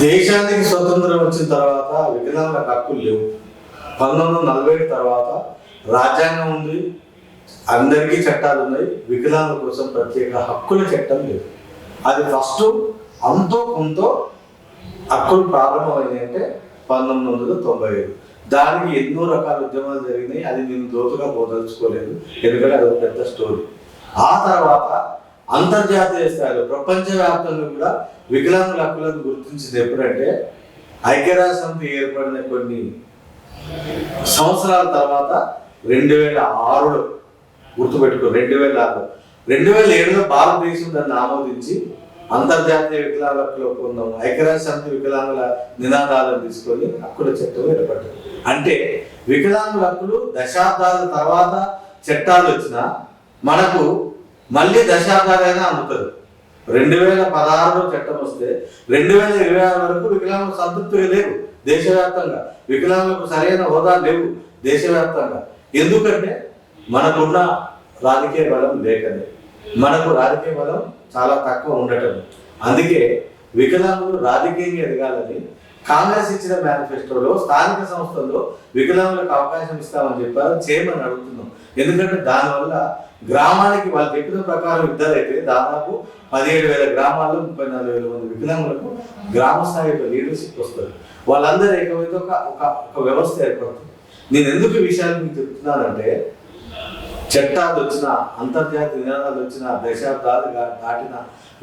దేశానికి స్వతంత్రం వచ్చిన తర్వాత వికలాంగులకు హక్కులు లేవు. 1947 తర్వాత రాజ్యాంగం ఉంది, అందరికీ చట్టాలు ఉన్నాయి. వికలాంగుల కోసం ప్రత్యేక హక్కుల చట్టం లేదు. అది ఫస్ట్ అంతో కొంతో హక్కులు ప్రారంభమైనాయి అంటే 1995. దానికి ఎన్నో రకాల ఉద్యమాలు జరిగినాయి. అది నేను లోతుగా పోదలుచుకోలేదు, ఎందుకంటే అది ఒక పెద్ద స్టోరీ. ఆ తర్వాత అంతర్జాతీయ స్థాయిలో ప్రపంచవ్యాప్తంగా కూడా వికలాంగుల హక్కులను గుర్తించింది ఎప్పుడంటే ఐక్యరాజ్యసమితి ఏర్పడిన కొన్ని సంవత్సరాల తర్వాత 2006లో గుర్తుపెట్టుకో. 2007లో భారతదేశం దాన్ని ఆమోదించి అంతర్జాతీయ వికలాంగుల హక్కుల ఒప్పందం, ఐక్యరాజ్యసమితి వికలాంగుల నినాదాలను తీసుకొని హక్కుల చట్టం ఏర్పడ్డది. అంటే వికలాంగుల హక్కులు దశాబ్దాల తర్వాత చట్టాలు వచ్చినా మనకు మళ్ళీ దశాబ్దాలైనా అందుతుంది. 2016లో చట్టం వస్తే 2026 వరకు వికలాంగులు సంతృప్తిగా లేవు దేశవ్యాప్తంగా. వికలాంగులకు సరైన హోదా లేవు దేశవ్యాప్తంగా. ఎందుకంటే మనకున్న రాజకీయ బలం లేకనే, మనకు రాజకీయ బలం చాలా తక్కువ ఉండటం. అందుకే వికలాంగులు రాజకీయంగా ఎదగాలని కాంగ్రెస్ ఇచ్చిన మేనిఫెస్టోలో స్థానిక సంస్థల్లో వికలాంగులకు అవకాశం ఇస్తామని చెప్పారు. చేయమని అడుగుతున్నాం. ఎందుకంటే దానివల్ల గ్రామానికి వాళ్ళు చెప్పిన ప్రకారం ఇద్దరైతే దాదాపు 17,000 గ్రామాల్లో 34,000 మంది వికలాంగులకు గ్రామ స్థాయిలో లీడర్షిప్ వస్తుంది. వాళ్ళందరూ ఏకమైతే ఒక వ్యవస్థ ఏర్పడుతుంది. నేను ఎందుకు ఈ విషయాలు మీకు చెప్తున్నానంటే చట్టాలు వచ్చిన, అంతర్జాతీయ నినాదాలు వచ్చిన, దశాబ్దాలు దాటిన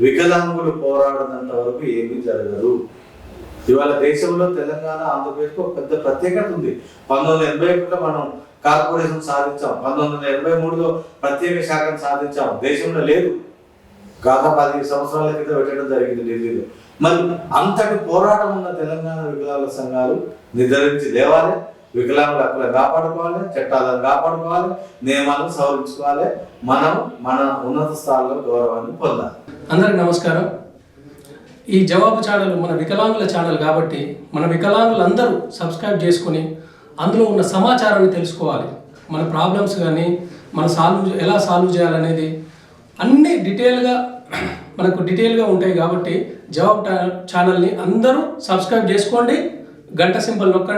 వికలాంగులు పోరాడినంత వరకు ఏమీ జరగదు. ఇవాళ దేశంలో తెలంగాణ, ఆంధ్రప్రదేశ్కు ఒక పెద్ద ప్రత్యేకత ఉంది. 1981లో మనం కార్పొరేషన్ సాధించాం. 1983లో ప్రత్యేక శాఖను సాధించాం. దేశంలో లేదు. గత 10 సంవత్సరాల క్రితం పెట్టడం జరిగింది ఢిల్లీలో. మరి అంతటి పోరాటం ఉన్న తెలంగాణ వికలాంగుల సంఘాలు నిర్ధారించి లేవాలి. వికలాంగుల హక్కులను కాపాడుకోవాలి, చట్టాలను కాపాడుకోవాలి, నియమాలను సవరించుకోవాలి. మనం మన ఉన్నత స్థాయిలో గౌరవాన్ని పొందాలి. అందరికి నమస్కారం. ఈ జవాబు ఛానల్ మన వికలాంగుల ఛానల్ కాబట్టి మన వికలాంగులందరూ సబ్స్క్రైబ్ చేసుకుని అందులో ఉన్న సమాచారాన్ని తెలుసుకోవాలి. మన ప్రాబ్లమ్స్ కానీ మన ఎలా సాల్వ్ చేయాలనేది అన్నీ మనకు డీటెయిల్గా ఉంటాయి. కాబట్టి జవాబు ఛానల్ని అందరూ సబ్స్క్రైబ్ చేసుకోండి, గంట సింబల్ నొక్కండి.